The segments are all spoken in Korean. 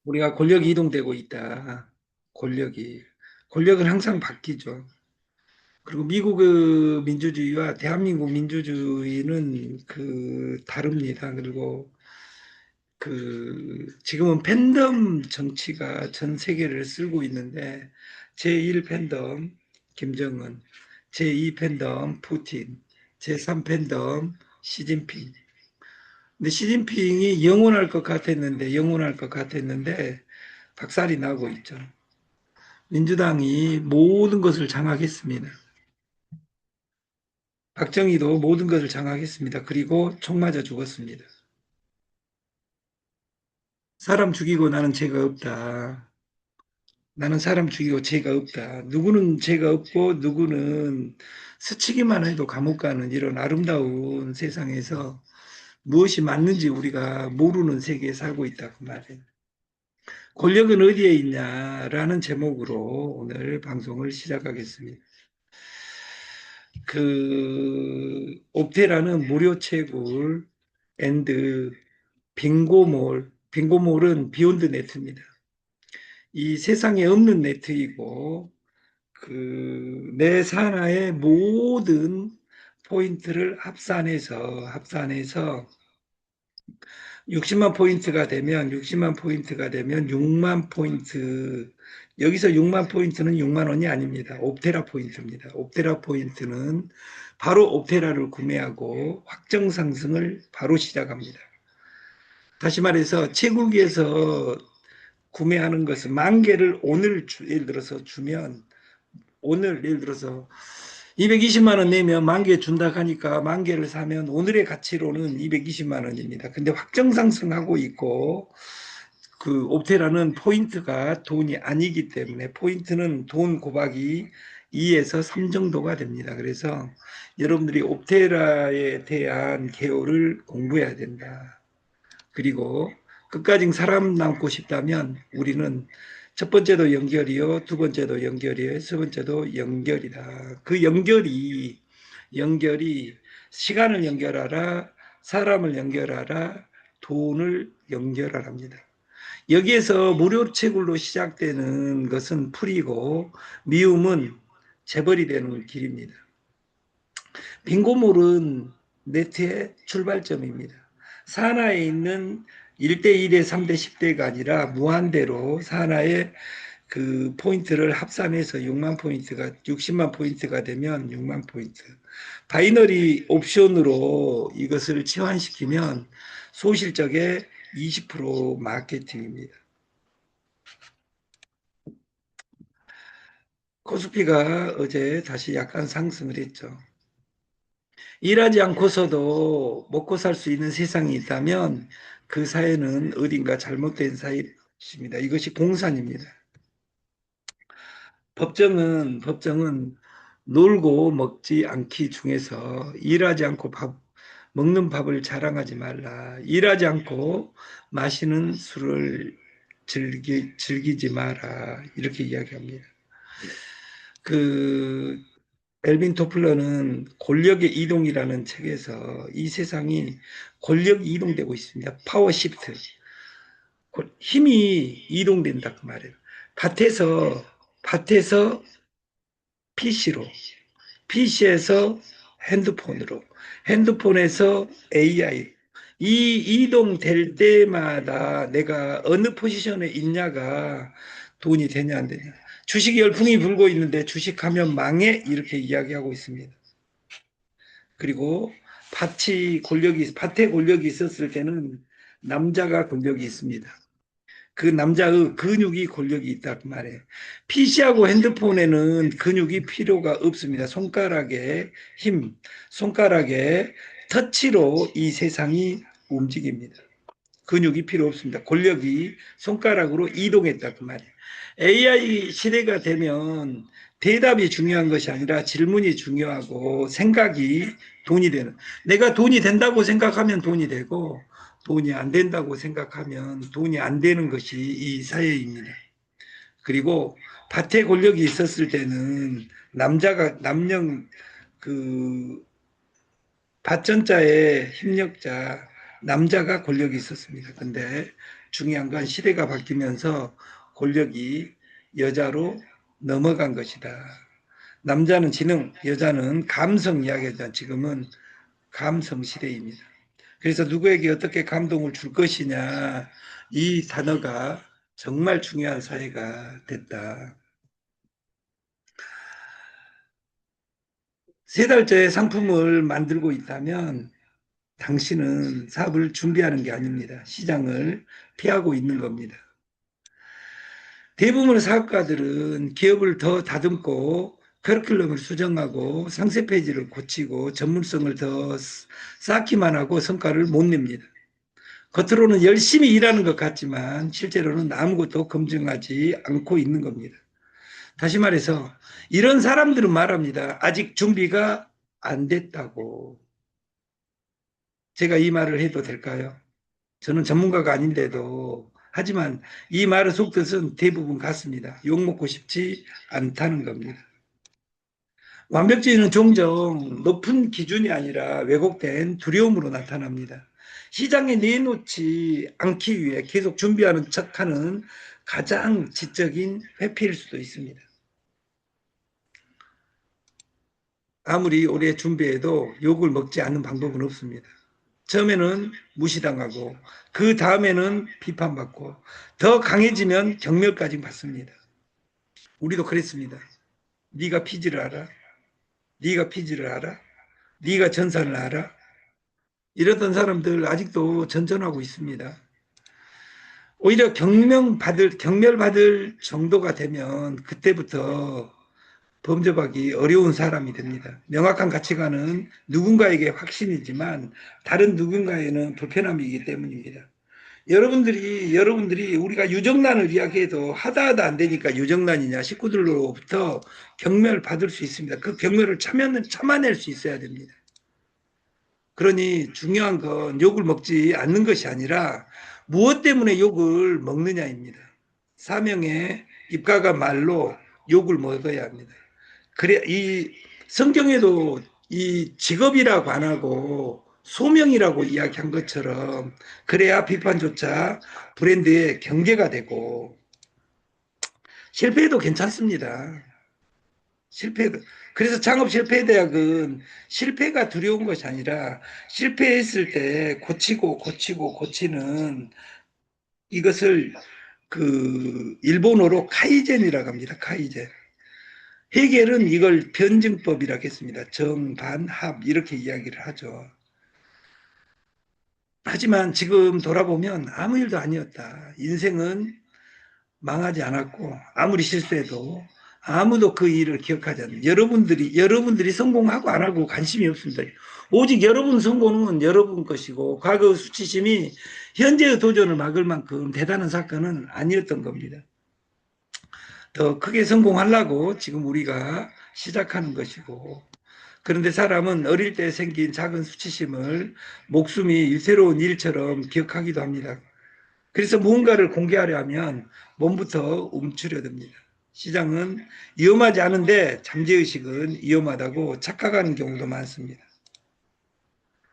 우리가 권력이 이동되고 있다. 권력이. 권력은 항상 바뀌죠. 그리고 미국의 민주주의와 대한민국 민주주의는 다릅니다. 그리고 지금은 팬덤 정치가 전 세계를 쓸고 있는데 제1 팬덤 김정은, 제2 팬덤 푸틴, 제3 팬덤 시진핑. 근데 시진핑이 영원할 것 같았는데 박살이 나고 있죠. 민주당이 모든 것을 장악했습니다. 박정희도 모든 것을 장악했습니다. 그리고 총 맞아 죽었습니다. 사람 죽이고 나는 죄가 없다. 나는 사람 죽이고 죄가 없다. 누구는 죄가 없고 누구는 스치기만 해도 감옥 가는 이런 아름다운 세상에서 무엇이 맞는지 우리가 모르는 세계에 살고 있다 그 말이에요. 권력은 어디에 있냐라는 제목으로 오늘 방송을 시작하겠습니다. 옵테라는 무료 채굴 앤드 빙고몰은 비욘드 네트입니다. 이 세상에 없는 네트이고 내 산하의 모든 포인트를 합산해서 60만 포인트가 되면 6만 포인트. 여기서 6만 포인트는 6만 원이 아닙니다. 옵테라 포인트입니다. 옵테라 포인트는 바로 옵테라를 구매하고 확정 상승을 바로 시작합니다. 다시 말해서 채굴기에서 구매하는 것은 만 개를 오늘 예를 들어서 주면 오늘 예를 들어서 220만 원 내면 만 개 준다 하니까 만 개를 사면 오늘의 가치로는 220만 원입니다. 근데 확정 상승하고 있고 옵테라는 포인트가 돈이 아니기 때문에 포인트는 돈 곱하기 2에서 3 정도가 됩니다. 그래서 여러분들이 옵테라에 대한 개요를 공부해야 된다. 그리고 끝까지 살아남고 싶다면 우리는 첫 번째도 연결이요, 두 번째도 연결이요, 세 번째도 연결이다. 연결이 시간을 연결하라, 사람을 연결하라, 돈을 연결하랍니다. 여기에서 무료 채굴로 시작되는 것은 풀이고 미움은 재벌이 되는 길입니다. 빙고몰은 네트의 출발점입니다. 산하에 있는 1대1에 3대 10대가 아니라 무한대로 산하의 포인트를 합산해서 6만 포인트가 60만 포인트가 되면 6만 포인트. 바이너리 옵션으로 이것을 치환시키면 소실적의 20% 마케팅입니다. 코스피가 어제 다시 약간 상승을 했죠. 일하지 않고서도 먹고 살 수 있는 세상이 있다면 그 사회는 어딘가 잘못된 사회입니다. 이것이 공산입니다. 법정은 놀고 먹지 않기 중에서 일하지 않고 먹는 밥을 자랑하지 말라. 일하지 않고 마시는 술을 즐기지 마라. 이렇게 이야기합니다. 그 엘빈 토플러는 권력의 이동이라는 책에서 이 세상이 권력이 이동되고 있습니다. 파워 시프트. 힘이 이동된다 그 말이에요. 밭에서 밭에서 PC로, PC에서 핸드폰으로, 핸드폰에서 AI. 이 이동될 때마다 내가 어느 포지션에 있냐가 돈이 되냐 안 되냐. 주식 열풍이 불고 있는데 주식하면 망해 이렇게 이야기하고 있습니다. 그리고 밭에 권력이 있었을 때는 남자가 권력이 있습니다. 그 남자의 근육이 권력이 있다 그 말이에요. PC하고 핸드폰에는 근육이 필요가 없습니다. 손가락의 터치로 이 세상이 움직입니다. 근육이 필요 없습니다. 권력이 손가락으로 이동했다 그 말이에요. AI 시대가 되면 대답이 중요한 것이 아니라 질문이 중요하고 생각이 돈이 되는. 내가 돈이 된다고 생각하면 돈이 되고 돈이 안 된다고 생각하면 돈이 안 되는 것이 이 사회입니다. 그리고 밭에 권력이 있었을 때는 남령 그 밭전자의 힘력자 남자가 권력이 있었습니다. 근데 중요한 건 시대가 바뀌면서 권력이 여자로 넘어간 것이다. 남자는 지능, 여자는 감성 이야기죠. 지금은 감성 시대입니다. 그래서 누구에게 어떻게 감동을 줄 것이냐, 이 단어가 정말 중요한 사회가 됐다. 세 달째 상품을 만들고 있다면 당신은 사업을 준비하는 게 아닙니다. 시장을 피하고 있는 겁니다. 대부분의 사업가들은 기업을 더 다듬고 커리큘럼을 수정하고 상세 페이지를 고치고 전문성을 더 쌓기만 하고 성과를 못 냅니다. 겉으로는 열심히 일하는 것 같지만 실제로는 아무것도 검증하지 않고 있는 겁니다. 다시 말해서 이런 사람들은 말합니다. 아직 준비가 안 됐다고. 제가 이 말을 해도 될까요? 저는 전문가가 아닌데도 하지만 이 말의 속뜻은 대부분 같습니다. 욕먹고 싶지 않다는 겁니다. 완벽주의는 종종 높은 기준이 아니라 왜곡된 두려움으로 나타납니다. 시장에 내놓지 않기 위해 계속 준비하는 척하는 가장 지적인 회피일 수도 있습니다. 아무리 오래 준비해도 욕을 먹지 않는 방법은 없습니다. 처음에는 무시당하고 그 다음에는 비판받고 더 강해지면 경멸까지 받습니다. 우리도 그랬습니다. 네가 피지를 알아? 네가 피지를 알아? 네가 전산을 알아? 이랬던 사람들 아직도 전전하고 있습니다. 오히려 경멸받을 정도가 되면 그때부터 범접하기 어려운 사람이 됩니다. 명확한 가치관은 누군가에게 확신이지만 다른 누군가에는 불편함이기 때문입니다. 여러분들이 우리가 유정란을 이야기해도 하다 안 되니까 유정란이냐 식구들로부터 경멸을 받을 수 있습니다. 그 경멸을 참아낼 수 있어야 됩니다. 그러니 중요한 건 욕을 먹지 않는 것이 아니라 무엇 때문에 욕을 먹느냐입니다. 사명에 입가가 말로 욕을 먹어야 합니다. 그래, 이 성경에도 이 직업이라고 안 하고 소명이라고 이야기한 것처럼 그래야 비판조차 브랜드의 경계가 되고 실패해도 괜찮습니다. 실패도. 그래서 창업 실패 대학은 실패가 두려운 것이 아니라 실패했을 때 고치는 이것을 그 일본어로 카이젠이라고 합니다. 카이젠. 해겔은 이걸 변증법이라고 했습니다. 정, 반, 합 이렇게 이야기를 하죠. 하지만 지금 돌아보면 아무 일도 아니었다. 인생은 망하지 않았고 아무리 실수해도 아무도 그 일을 기억하지 않는 여러분들이 성공하고 안 하고 관심이 없습니다. 오직 여러분 성공은 여러분 것이고 과거 수치심이 현재의 도전을 막을 만큼 대단한 사건은 아니었던 겁니다. 더 크게 성공하려고 지금 우리가 시작하는 것이고 그런데 사람은 어릴 때 생긴 작은 수치심을 목숨이 위태로운 일처럼 기억하기도 합니다. 그래서 무언가를 공개하려 하면 몸부터 움츠려 듭니다. 시장은 위험하지 않은데 잠재의식은 위험하다고 착각하는 경우도 많습니다.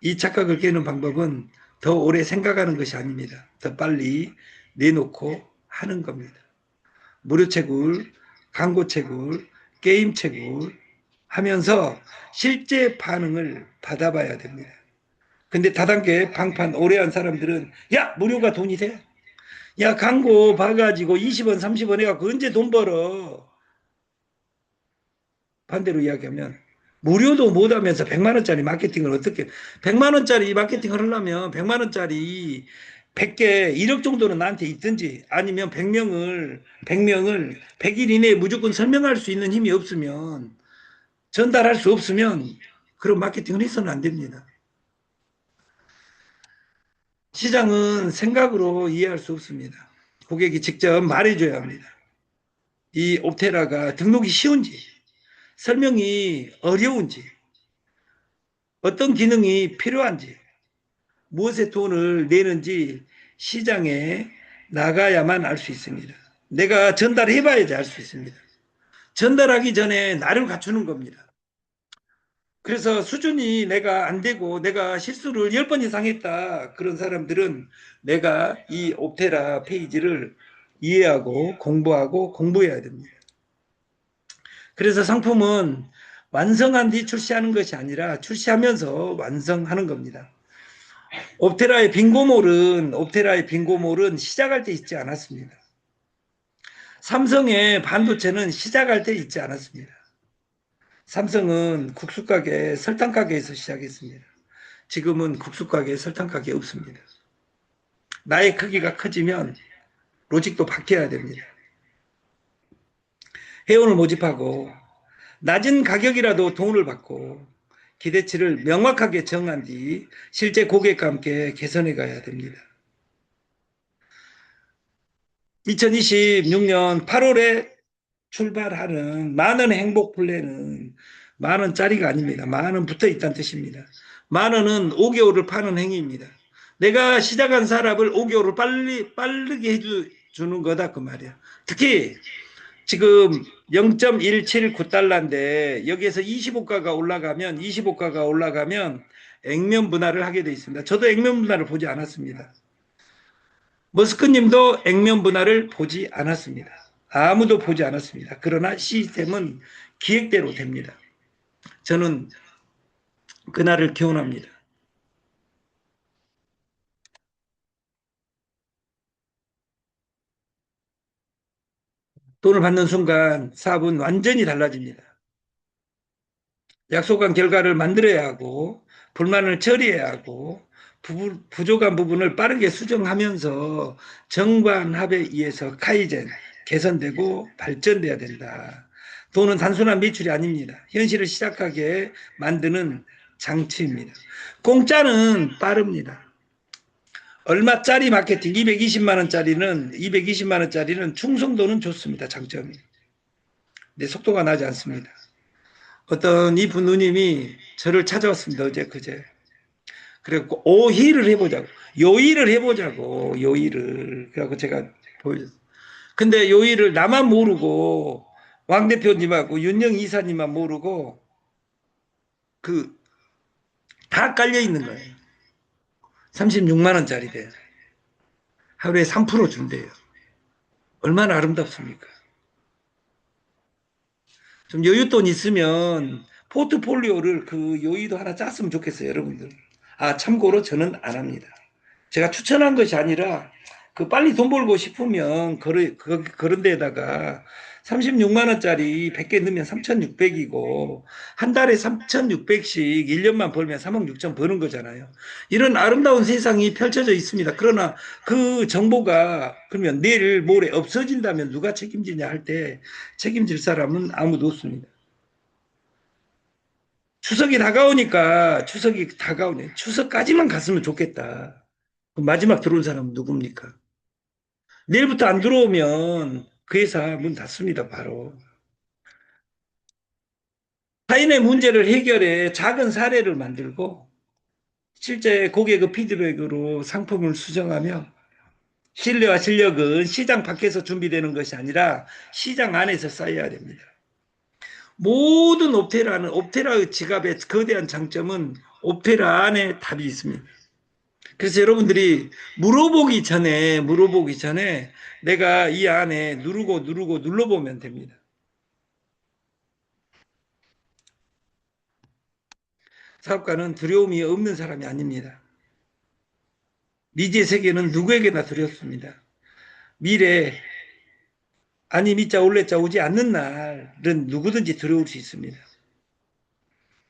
이 착각을 깨는 방법은 더 오래 생각하는 것이 아닙니다. 더 빨리 내놓고 하는 겁니다. 무료채굴, 광고채굴, 게임채굴 하면서 실제 반응을 받아봐야 됩니다. 근데 다단계 방판 오래 한 사람들은 야 무료가 돈이 돼? 야 광고 봐가지고 20원 30원 해갖고 언제 돈 벌어? 반대로 이야기하면 무료도 못하면서 100만 원짜리 마케팅을 어떻게 100만 원짜리 마케팅을 하려면 100만 원짜리 100개 1억 정도는 나한테 있든지 아니면 100명을 100일 이내에 무조건 설명할 수 있는 힘이 없으면 전달할 수 없으면 그런 마케팅을 해서는 안 됩니다. 시장은 생각으로 이해할 수 없습니다. 고객이 직접 말해줘야 합니다. 이 옵테라가 등록이 쉬운지 설명이 어려운지 어떤 기능이 필요한지 무엇에 돈을 내는지 시장에 나가야만 알 수 있습니다. 내가 전달해봐야지 알 수 있습니다. 전달하기 전에 나를 갖추는 겁니다. 그래서 수준이 내가 안 되고 내가 실수를 10번 이상 했다. 그런 사람들은 내가 이 옵테라 페이지를 이해하고 공부하고 공부해야 됩니다. 그래서 상품은 완성한 뒤 출시하는 것이 아니라 출시하면서 완성하는 겁니다. 옵테라의 빙고몰은 시작할 때 있지 않았습니다. 삼성의 반도체는 시작할 때 있지 않았습니다. 삼성은 국수가게, 설탕가게에서 시작했습니다. 지금은 국수가게, 설탕가게 없습니다. 나의 크기가 커지면 로직도 바뀌어야 됩니다. 회원을 모집하고 낮은 가격이라도 돈을 받고 기대치를 명확하게 정한 뒤 실제 고객과 함께 개선해 가야 됩니다. 2026년 8월에 출발하는 만원의 행복 플랜은 만 원짜리가 아닙니다. 만 원 붙어 있다는 뜻입니다. 만 원은 5개월을 파는 행위입니다. 내가 시작한 사람을 5개월을 빠르게 해주는 거다 그 말이야. 특히 지금 0.179달러인데 여기에서 25가가 올라가면 액면 분할을 하게 돼 있습니다. 저도 액면 분할을 보지 않았습니다. 머스크님도 액면 분할을 보지 않았습니다. 아무도 보지 않았습니다. 그러나 시스템은 기획대로 됩니다. 저는 그날을 기원합니다. 돈을 받는 순간 사업은 완전히 달라집니다. 약속한 결과를 만들어야 하고 불만을 처리해야 하고 부족한 부분을 빠르게 수정하면서 정관합에 의해서 카이젠, 개선되고 발전돼야 된다. 돈은 단순한 매출이 아닙니다. 현실을 시작하게 만드는 장치입니다. 공짜는 빠릅니다. 얼마짜리 마케팅 220만 원짜리는 충성도는 좋습니다. 장점이. 내 속도가 나지 않습니다. 어떤 이분 누님이 저를 찾아왔습니다. 어제 그제. 그래갖고 오희를 해보자고. 요일을 해보자고. 요일을. 그래갖고 제가 보여줬어요. 근데 요일을 나만 모르고 왕 대표님하고 윤영 이사님만 모르고 그 다 깔려 있는 거예요. 36만 원짜리래요. 하루에 3% 준대요. 얼마나 아름답습니까? 좀 여윳돈 있으면 포트폴리오를 그 여의도 하나 짰으면 좋겠어요, 여러분들. 아, 참고로 저는 안 합니다. 제가 추천한 것이 아니라 그 빨리 돈 벌고 싶으면 그런 데다가 36만 원짜리 100개 넣으면 3,600이고 한 달에 3,600씩 1년만 벌면 3억 6천 버는 거잖아요. 이런 아름다운 세상이 펼쳐져 있습니다. 그러나 그 정보가 그러면 내일 모레 없어진다면 누가 책임지냐 할 때 책임질 사람은 아무도 없습니다. 추석이 다가오네. 추석까지만 갔으면 좋겠다. 마지막 들어온 사람은 누굽니까? 내일부터 안 들어오면 그 회사 문 닫습니다, 바로. 타인의 문제를 해결해 작은 사례를 만들고 실제 고객의 피드백으로 상품을 수정하며 신뢰와 실력은 시장 밖에서 준비되는 것이 아니라 시장 안에서 쌓여야 됩니다. 모든 옵테라의 지갑의 거대한 장점은 옵테라 안에 답이 있습니다. 그래서 여러분들이 물어보기 전에 내가 이 안에 누르고 눌러보면 됩니다. 사업가는 두려움이 없는 사람이 아닙니다. 미지의 세계는 누구에게나 두렵습니다. 미래, 아니 미자 올래자 오지 않는 날은 누구든지 두려울 수 있습니다.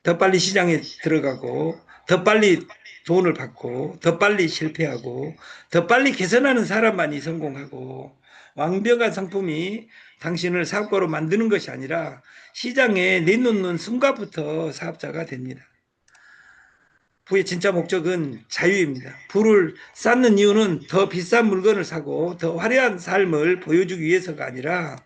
더 빨리 시장에 들어가고 더 빨리 돈을 받고 더 빨리 실패하고 더 빨리 개선하는 사람만이 성공하고 완벽한 상품이 당신을 사업가로 만드는 것이 아니라 시장에 내놓는 순간부터 사업자가 됩니다. 부의 진짜 목적은 자유입니다. 부를 쌓는 이유는 더 비싼 물건을 사고 더 화려한 삶을 보여주기 위해서가 아니라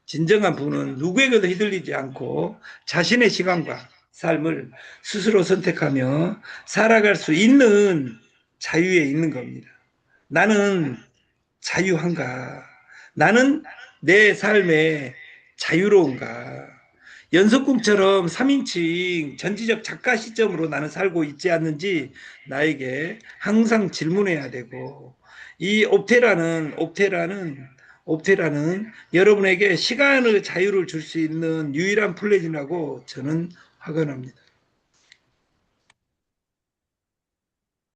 진정한 부는 누구에게도 휘둘리지 않고 자신의 시간과 삶을 스스로 선택하며 살아갈 수 있는 자유에 있는 겁니다. 나는 자유한가? 나는 내 삶에 자유로운가? 연속궁처럼 3인칭 전지적 작가 시점으로 나는 살고 있지 않는지 나에게 항상 질문해야 되고, 이 옵테라는 여러분에게 시간의 자유를 줄 수 있는 유일한 플래닛이라고 저는 확언합니다.